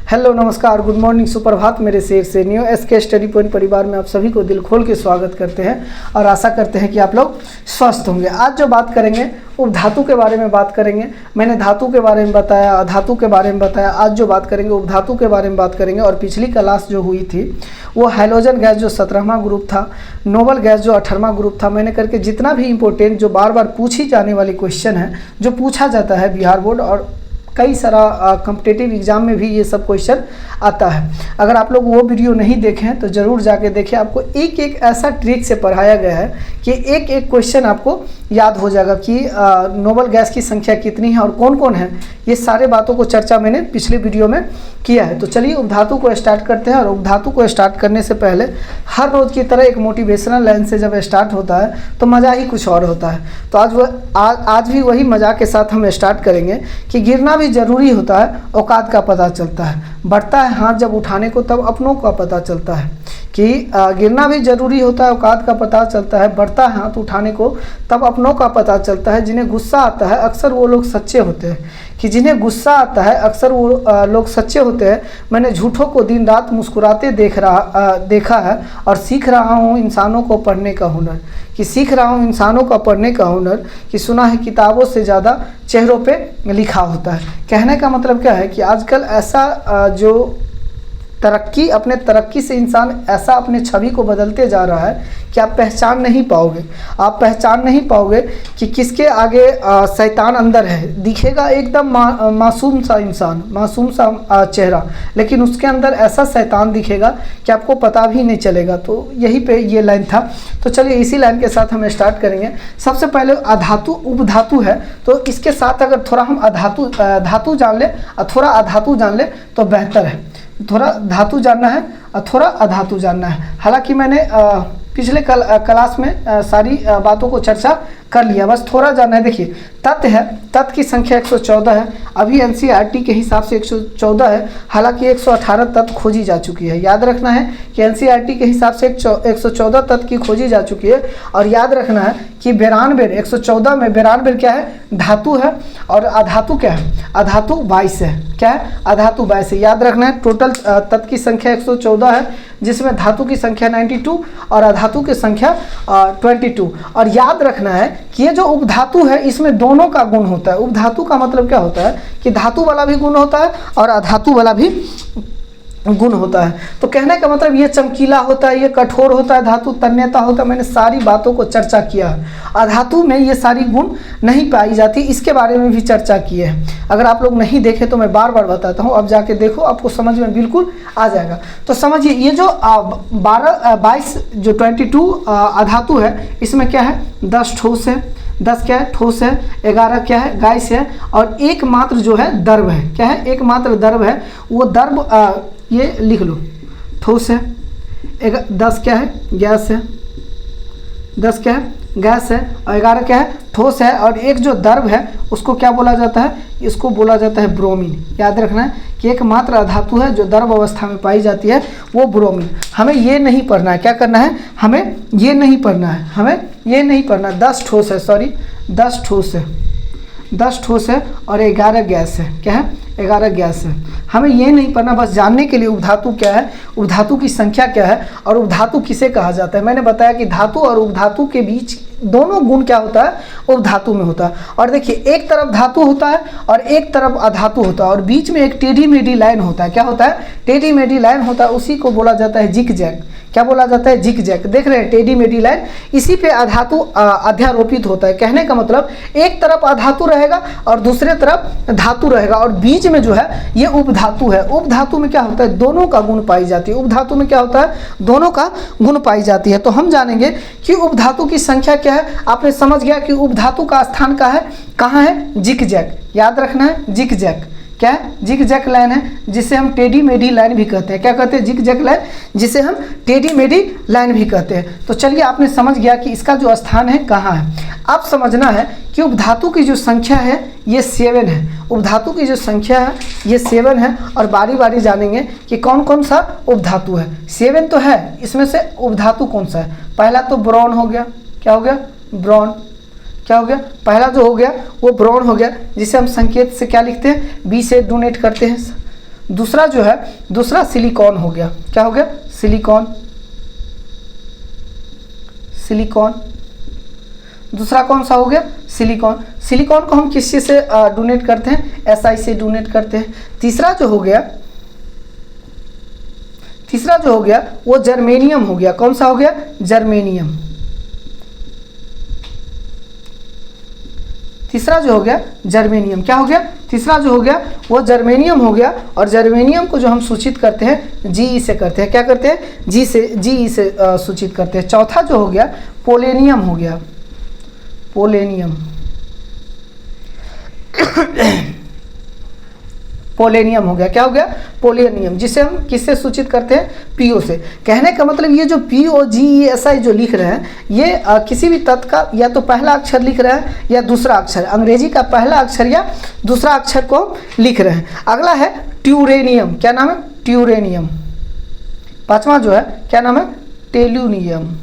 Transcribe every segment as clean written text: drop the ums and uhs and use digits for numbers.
Hello नमस्कार good morning सुप्रभात मेरे शेर से न्यू एसके स्टडी पॉइंट परिवार में आप सभी को दिल खोल के स्वागत करते हैं और आशा करते हैं कि आप लोग स्वस्थ होंगे। आज जो बात करेंगे उपधातु के बारे में बात करेंगे। मैंने धातु के बारे में बताया, अधातु के बारे में बताया। आज जो बात करेंगे उपधातु के बारे में बात करेंगे। और पिछली क्लास जो हुई थी वो हाइड्रोजन गैस जो 17वां ग्रुप था, नोबल गैस जो 18वां ग्रुप था, मैंने करके जितना भी इंपॉर्टेंट जो बार बार पूछी जाने वाली क्वेश्चन है, जो पूछा जाता है बिहार बोर्ड और कई सारा कॉम्पिटिटिव एग्जाम में भी ये सब क्वेश्चन आता है। अगर आप लोग वो वीडियो नहीं देखें तो ज़रूर जाके देखें। आपको एक एक ऐसा ट्रिक से पढ़ाया गया है कि एक एक क्वेश्चन आपको याद हो जाएगा कि नोबल गैस की संख्या कितनी है और कौन कौन है। ये सारे बातों को चर्चा मैंने पिछले वीडियो में किया है। तो चलिए उपधातु को स्टार्ट करते हैं। और उपधातु को स्टार्ट करने से पहले हर रोज़ की तरह एक मोटिवेशनल लाइन से जब स्टार्ट होता है तो मज़ा ही कुछ और होता है। तो आज भी वही मज़ा के साथ हम स्टार्ट करेंगे कि गिरना भी ज़रूरी होता है, औकात का पता चलता है। बढ़ता है हाथ जब उठाने को तब अपनों का पता चलता है कि गिरना भी ज़रूरी होता है, औकात का पता चलता है। बढ़ता है हाथ उठाने को तब अपनों का पता चलता है। जिन्हें गुस्सा आता है अक्सर वो लोग सच्चे होते हैं, कि जिन्हें गुस्सा आता है अक्सर वो लोग सच्चे होते हैं। मैंने झूठों को दिन रात मुस्कुराते देखा है और सीख रहा हूँ इंसानों को पढ़ने का हुनर, कि सीख रहा हूँ इंसानों का पढ़ने का हुनर, कि सुना है किताबों से ज़्यादा चेहरों पे लिखा होता है। कहने का मतलब क्या है कि आजकल ऐसा जो अपने तरक्की से इंसान ऐसा अपने छवि को बदलते जा रहा है कि आप पहचान नहीं पाओगे। आप पहचान नहीं पाओगे कि किसके आगे शैतान अंदर है। दिखेगा एकदम मासूम सा इंसान, मासूम सा चेहरा, लेकिन उसके अंदर ऐसा शैतान दिखेगा कि आपको पता भी नहीं चलेगा। तो यहीं पे ये लाइन था। तो चलिए इसी लाइन के साथ हम स्टार्ट करेंगे। सबसे पहले अधातु उपधातु है, तो इसके साथ अगर थोड़ा हम धातु जान ले और थोड़ा अधातु जान ले तो बेहतर है। थोड़ा धातु जानना है और थोड़ा अधातु जानना है। हालांकि मैंने पिछले क्लास में सारी बातों को चर्चा कर लिया, बस थोड़ा जानना है। देखिए तत्व है, तत्व की संख्या 114 है। अभी एनसीईआरटी के हिसाब से 114 है, हालांकि 118 तत्व खोजी जा चुकी है। याद रखना है कि एनसीईआरटी के हिसाब से 114 तत्व की खोजी जा चुकी है। और याद रखना है कि 92 114 में 92 क्या है, धातु है। और अधातु क्या है, अधातु 22 है। क्या है, अधातु 22 है। याद रखना है टोटल तत्व की संख्या 114 है, जिसमें धातु की संख्या 92 और अधातु की संख्या 22। और याद रखना है कि ये जो उपधातु है इसमें दोनों का गुण होता है। उपधातु का मतलब क्या होता है कि धातु वाला भी गुण होता है और अधातु वाला भी गुण होता है। तो कहने का मतलब ये चमकीला होता है, ये कठोर होता है, धातु तन्यता होता है। मैंने सारी बातों को चर्चा किया है। अधातु में ये सारी गुण नहीं पाई जाती, इसके बारे में भी चर्चा की है। अगर आप लोग नहीं देखे तो मैं बार बार बताता हूँ, अब जाके देखो, आपको समझ में बिल्कुल आ जाएगा। तो समझिए ये जो 22 जो 22 अधातु है, इसमें क्या है 10 ठोस है, 10 क्या है ठोस है, 11 क्या है गैस है, और एकमात्र जो है दर्भ है। क्या है, एकमात्र दर्भ है। वो दर्भ ये लिख लो, ठोस है। 10 क्या है गैस है, 10 क्या है गैस है, और 11 क्या है ठोस है। और एक जो दर्भ है उसको क्या बोला जाता है, इसको बोला जाता है ब्रोमीन। याद रखना है कि एकमात्र अधातु है जो दर्भ अवस्था में पाई जाती है, वो ब्रोमीन। हमें ये नहीं पढ़ना है, क्या करना है, हमें ये नहीं पढ़ना है, हमें ये नहीं पढ़ना। 10 ठोस है, सॉरी 10 ठोस है, 10 ठोस है और 11 गैस है। क्या है, 11 गैस है। हमें ये नहीं पढ़ना, बस जानने के लिए उपधातु क्या है, उपधातु की संख्या क्या है और उपधातु किसे कहा जाता है। मैंने बताया कि धातु और उपधातु के बीच दोनों गुण क्या होता है, उपधातु में होता है। और देखिए एक तरफ धातु होता है और एक तरफ अधातु होता है, और बीच में एक टेढ़ी मेढ़ी लाइन होता है। क्या होता है, टेढ़ी मेढ़ी लाइन होता है, उसी को बोला जाता है जिग जैग। क्या बोला जाता है, जिग जैग। देख रहे हैं टेढ़ी मेढ़ी लाइन, इसी पे अधातु अध्यारोपित होता है। कहने का मतलब एक तरफ अधातु रहेगा और दूसरे तरफ धातु रहेगा, और बीच में जो है ये उपधातु है। उपधातु में क्या होता है, दोनों का गुण पाई जाती है। उपधातु में क्या होता है, दोनों का गुण पाई जाती है। तो हम जानेंगे कि उपधातु की संख्या क्या है। आपने समझ गया कि उपधातु का स्थान कहाँ है, जिग जैग। याद रखना है जिग जैग। क्या है, जिग जैग लाइन है, जिसे हम टेढ़ी मेढ़ी लाइन भी कहते हैं। क्या कहते हैं, जिग जैग लाइन, जिसे हम टेढ़ी मेढ़ी लाइन भी कहते हैं। तो चलिए आपने समझ गया कि इसका जो स्थान है कहाँ है। अब समझना है कि उपधातु की जो संख्या है ये 7 है। उपधातु की जो संख्या है ये 7 है, और बारी बारी जानेंगे कि कौन कौन सा उपधातु है। 7 तो है, इसमें से उपधातु कौन सा है। पहला तो ब्रोन हो गया। क्या हो गया, ब्रोन। क्या हो गया, पहला जो हो गया वो ब्रोन हो गया, जिसे हम संकेत से क्या लिखते हैं, बी से डोनेट करते हैं। दूसरा जो है, दूसरा सिलिकॉन हो गया। क्या हो गया? सिलिकॉन। सिलिकॉन। दूसरा कौन सा हो गया? सिलिकॉन। सिलिकॉन को हम किस चीज़ से डोनेट करते हैं? SI से डोनेट करते हैं। तीसरा जो हो गया, तीसरा जो हो गया वो जर्मेनियम हो गया। कौन सा हो गया? जर्मेनियम। तीसरा जो हो गया जर्मेनियम। क्या हो गया? तीसरा जो हो गया वो जर्मेनियम हो गया। और जर्मेनियम को जो हम सूचित करते हैं GE से करते हैं। क्या करते हैं? GE से सूचित करते हैं। चौथा जो हो गया पोलेनियम हो गया। पोलेनियम। पोलेनियम हो गया। क्या हो गया? पोलेनियम, जिसे हम किससे सूचित करते हैं? PO से। कहने का मतलब ये जो POGESI जो लिख रहे हैं ये किसी भी तत्व का या तो पहला अक्षर लिख रहे हैं या दूसरा अक्षर, अंग्रेजी का पहला अक्षर या दूसरा अक्षर को लिख रहे हैं। अगला है ट्यूरेनियम। क्या नाम है? ट्यूरेनियम। पांचवा जो है क्या नाम है? टेलुरियम।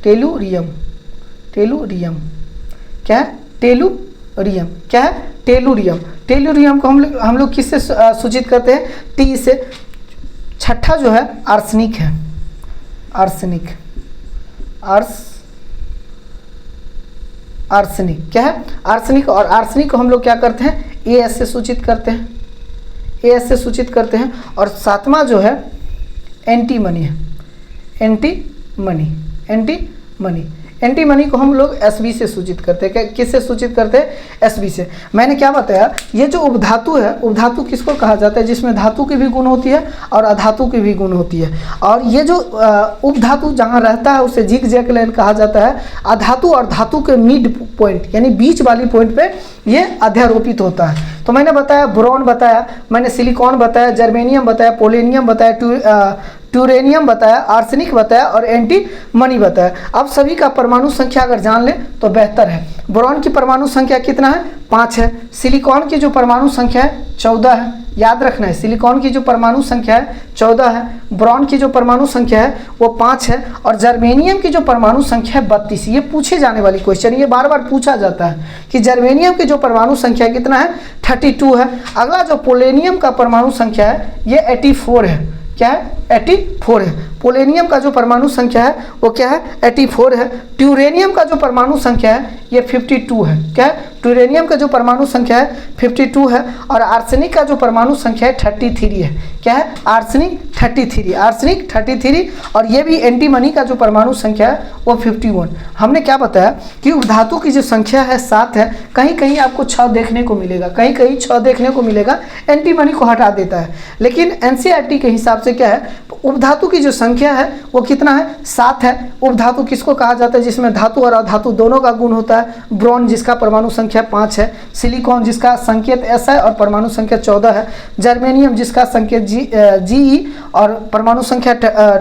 टेलुरियम। टेलुरियम। क्या है? टेलुरियम। क्या है? टेलुरियम। टेलुरियम को हम लोग किससे सूचित करते हैं? T से। छठा जो है आर्सेनिक है। आर्सेनिक। आर्सेनिक। क्या है? आर्सेनिक। और आर्सेनिक को हम लोग क्या करते हैं? AS से सूचित करते हैं। AS से सूचित करते हैं। और सातवां जो है एंटीमनी है। एंटीमनी। एंटीमनी। एंटीमनी को हम लोग SB से सूचित करते हैं। किससे सूचित करते हैं? SB से। मैंने क्या बताया? ये जो उपधातु है, उपधातु किसको कहा जाता है? जिसमें धातु की भी गुण होती है और अधातु की भी गुण होती है। और ये जो उपधातु जहाँ रहता है उसे जिग-जैग लाइन कहा जाता है। अधातु और धातु के मिड पॉइंट यानी बीच वाली पॉइंट पे ये अध्यारोपित होता है। तो मैंने बताया बोरॉन बताया, मैंने सिलिकॉन बताया, जर्मेनियम बताया, पोलेनियम बताया, ट्यूरेनियम बताया, आर्सेनिक बताया और एंटीमनी बताया। अब सभी का परमाणु संख्या अगर जान लें तो बेहतर है। बोरॉन की परमाणु संख्या कितना है? 5 है। सिलिकॉन की जो परमाणु संख्या है 14 है। याद रखना है, सिलिकॉन की जो परमाणु संख्या है 14 है। बोरॉन की जो परमाणु संख्या है वो 5 है। और जर्मेनियम की जो परमाणु संख्या है 32। ये पूछे जाने वाली क्वेश्चन, ये बार बार पूछा जाता है कि जर्मेनियम की जो परमाणु संख्या कितना है? 32 है। अगला जो पोलेनियम का परमाणु संख्या है ये 84 है। क्या है? 84 है। पोलेनियम का जो परमाणु संख्या है वो क्या है? 84 है। ट्यूरेनियम का जो परमाणु संख्या है ये 52 है। क्या है? ट्यूरेनियम का जो परमाणु संख्या है 52 है। और आर्सेनिक का जो परमाणु संख्या है 33 है। क्या है? आर्सेनिक 33। आर्सेनिक 33। और ये भी एंटीमनी का जो परमाणु संख्या है वो 51। हमने क्या बताया कि धातु की जो संख्या है 7 है। कहीं कहीं आपको 6 देखने को मिलेगा, कहीं कहीं 6 देखने को मिलेगा। एंटीमनी को हटा देता है। लेकिन NCERT के हिसाब से क्या है? उपधातु की जो संख्या है वो कितना है? 7 है। उपधातु किसको कहा जाता है? जिसमें धातु और अधातु दोनों का गुण होता है। ब्रोन जिसका परमाणु संख्या 5 है। सिलिकॉन जिसका संकेत S है और परमाणु संख्या 14 है। जर्मेनियम जिसका संकेत GE और परमाणु संख्या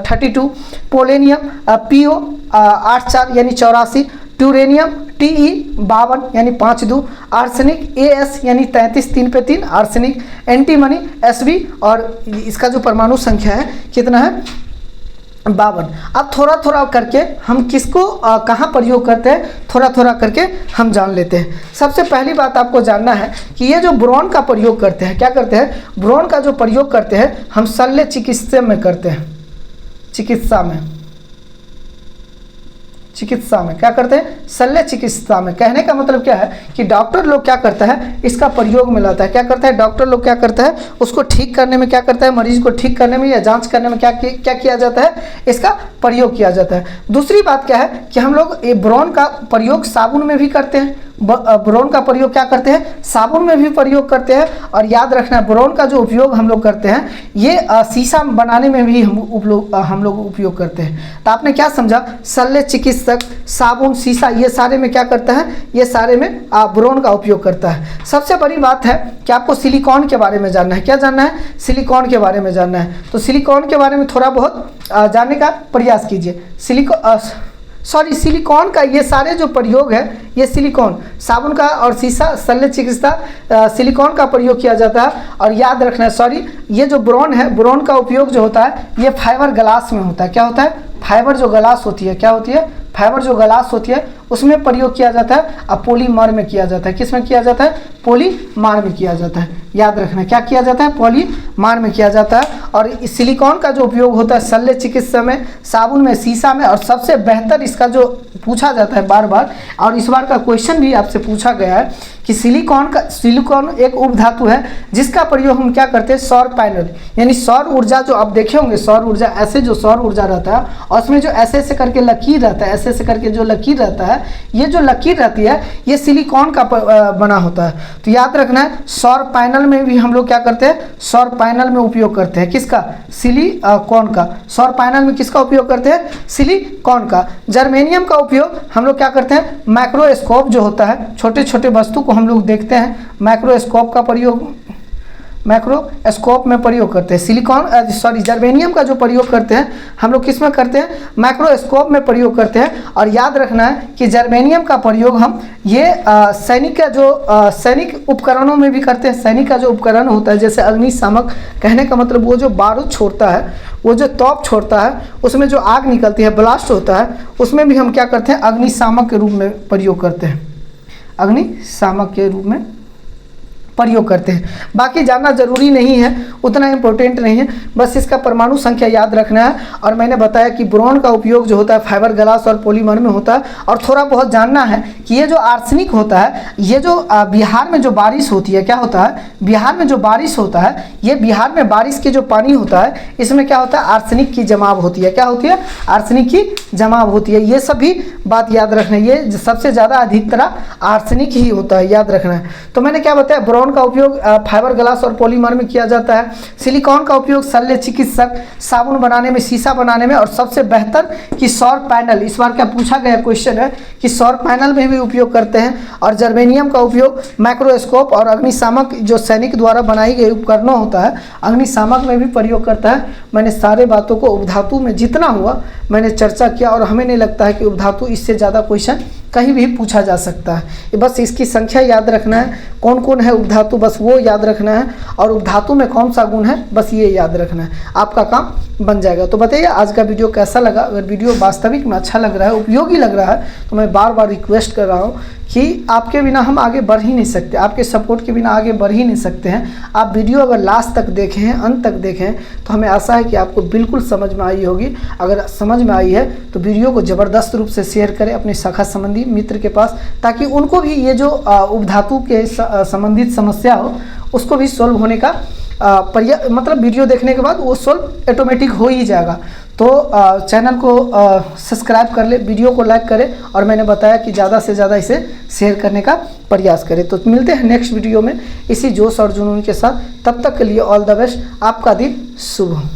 32। पोलेनियम PO 84 यानी 84। ट्यूरेनियम TE 52 यानी 52। आर्सेनिक AS यानी 33 3 पे 3 आर्सेनिक। एंटीमनी SB और इसका जो परमाणु संख्या है कितना है? 52। अब थोड़ा थोड़ा करके हम किसको कहाँ प्रयोग करते हैं थोड़ा थोड़ा करके हम जान लेते हैं। सबसे पहली बात आपको जानना है कि ये जो बोरॉन का प्रयोग करते हैं, क्या करते हैं? बोरॉन का जो प्रयोग करते हैं हम शल्य चिकित्सा में करते हैं। चिकित्सा में क्या करते हैं? शल्य चिकित्सा में। कहने का मतलब क्या है कि डॉक्टर लोग क्या करता है? इसका प्रयोग में लाता है। क्या करता है? डॉक्टर लोग क्या करता है? उसको ठीक करने में क्या करता है? मरीज को ठीक करने में या जांच करने में क्या किया जाता है? इसका प्रयोग किया जाता है। दूसरी बात क्या है कि हम लोग ये बोरॉन का प्रयोग साबुन में भी करते हैं। बोरॉन का प्रयोग क्या करते हैं? साबुन में भी प्रयोग करते हैं। और याद रखना बोरॉन का जो उपयोग हम लोग करते हैं ये शीशा बनाने में भी हम लोग उपयोग करते हैं। तो आपने क्या समझा? शल्य चिकित्सक, साबुन, शीशा ये सारे में क्या करता है? ये सारे में बोरॉन का उपयोग करता है। सबसे बड़ी बात है कि आपको सिलिकॉन के बारे में जानना है। क्या जानना है? सिलिकॉन के बारे में जानना है। तो सिलिकॉन के बारे में थोड़ा बहुत जानने का प्रयास कीजिए। सिलिकॉन का ये सारे जो प्रयोग है, ये सिलिकॉन, साबुन का और शीशा, शल्य चिकित्सा, सिलिकॉन का प्रयोग किया जाता है। और याद रखना है ये जो बोरॉन है, बोरॉन का उपयोग जो होता है ये फाइबर ग्लास में होता है। क्या होता है? फाइबर जो ग्लास होती है, क्या होती है? फाइबर जो ग्लास होती है उसमें प्रयोग किया जाता है, और पॉलीमर में किया जाता है। किस में किया जाता है? पॉलीमर में किया जाता है। याद रखना, क्या किया जाता है? पॉलीमर में किया जाता है। और सिलिकॉन का जो उपयोग होता है शल्य चिकित्सा में, साबुन में, शीशा में, और सबसे बेहतर इसका जो पूछा जाता है बार बार, और इस बार का क्वेश्चन भी आपसे पूछा गया है कि सिलिकॉन एक उपधातु है जिसका प्रयोग हम क्या करते हैं? सौर पैनल, यानी सौर ऊर्जा जो आप देखे होंगे, सौर ऊर्जा ऐसे जो सौर ऊर्जा रहता है और उसमें जो ऐसे ऐसे करके लकीर रहता है, ऐसे ऐसे करके जो लकीर रहता है, ये जो लकीर रहती है ये सिलिकॉन का बना होता है। तो याद रखना है, सौर पैनल में भी हम लोग क्या करते हैं? सौर पैनल में उपयोग करते हैं। किसका? सिलिकॉन का। सौर पैनल में किसका उपयोग करते हैं? सिलिकॉन का। जर्मेनियम का उपयोग हम लोग क्या करते हैं? माइक्रोस्कोप जो होता है, छोटे छोटे वस्तु को हम लोग देखते हैं, माइक्रोस्कोप का प्रयोग, माइक्रोस्कोप में प्रयोग करते हैं। जर्मेनियम का जो प्रयोग करते हैं हम लोग किस में करते हैं? माइक्रोस्कोप में प्रयोग करते हैं। और याद रखना है कि जर्मेनियम का प्रयोग हम ये सैनिक का जो सैनिक उपकरणों में भी करते हैं। सैनिक का जो उपकरण होता है, जैसे अग्निशामक, कहने का मतलब वो जो बारूद छोड़ता है, वो जो तोप छोड़ता है, उसमें जो आग निकलती है, ब्लास्ट होता है, उसमें भी हम क्या करते हैं? अग्निशामक के रूप में प्रयोग करते हैं। अग्निशामक के रूप में प्रयोग करते हैं। बाकी जानना जरूरी नहीं है, उतना इम्पोर्टेंट नहीं है, बस इसका परमाणु संख्या याद रखना है। और मैंने बताया कि बोरॉन का उपयोग जो होता है फाइबर ग्लास और पॉलीमर में होता है। और थोड़ा बहुत जानना है कि ये जो आर्सेनिक होता है, ये जो बिहार में जो बारिश होती है, क्या होता है? बिहार में जो बारिश होता है, ये बिहार में बारिश के जो पानी होता है, इसमें क्या होता है? आर्सेनिक की जमाव होती है। क्या होती है? आर्सेनिक की जमाव होती है। ये सभी बात याद रखना है। ये सबसे ज़्यादा अधिकतर आर्सेनिक ही होता है, याद रखना है। तो मैंने क्या बताया? बोरॉन का उपयोग फाइबर ग्लास और पॉलीमर में किया जाता है। सिलिकॉन का उपयोग शल्य चिकित्सक, साबुन बनाने में, शीशा बनाने में, और सबसे बेहतर कि सौर पैनल, इस बार क्या पूछा गया क्वेश्चन है कि सौर पैनल में भी उपयोग करते हैं। और जर्मेनियम का उपयोग माइक्रोस्कोप और अग्निशामक जो सैनिक द्वारा बनाई गई उपकरणों होता है, अग्निशामक में भी प्रयोग करता है। मैंने सारे बातों को उपधातु में जितना हुआ मैंने चर्चा किया, और हमें नहीं लगता है कि उपधातु इससे ज़्यादा क्वेश्चन कहीं भी पूछा जा सकता है। बस इसकी संख्या याद रखना है, कौन कौन है उपधातु, बस वो याद रखना है, और उपधातु में कौन सा गुण है, बस ये याद रखना है, आपका काम बन जाएगा। तो बताइए आज का वीडियो कैसा लगा? अगर वीडियो वास्तविक में अच्छा लग रहा है, उपयोगी लग रहा है, तो मैं बार बार रिक्वेस्ट कर रहा हूँ कि आपके बिना हम आगे बढ़ ही नहीं सकते, आपके सपोर्ट के बिना आगे बढ़ ही नहीं सकते हैं। आप वीडियो अगर लास्ट तक देखें हैं, अंत तक देखें हैं, तो हमें आशा है कि आपको बिल्कुल समझ में आई होगी। अगर समझ में आई है तो वीडियो को ज़बरदस्त रूप से शेयर करें अपने शाखा संबंधी मित्र के पास, ताकि उनको भी ये जो उपधातु के संबंधित समस्या हो उसको भी सॉल्व होने का मतलब वीडियो देखने के बाद वो सॉल्व ऑटोमेटिक हो ही जाएगा। तो चैनल को सब्सक्राइब कर ले, वीडियो को लाइक करें, और मैंने बताया कि ज़्यादा से ज़्यादा इसे शेयर करने का प्रयास करें। तो मिलते हैं नेक्स्ट वीडियो में इसी जोश और जुनून के साथ। तब तक के लिए ऑल द बेस्ट, आपका दिन शुभ हो।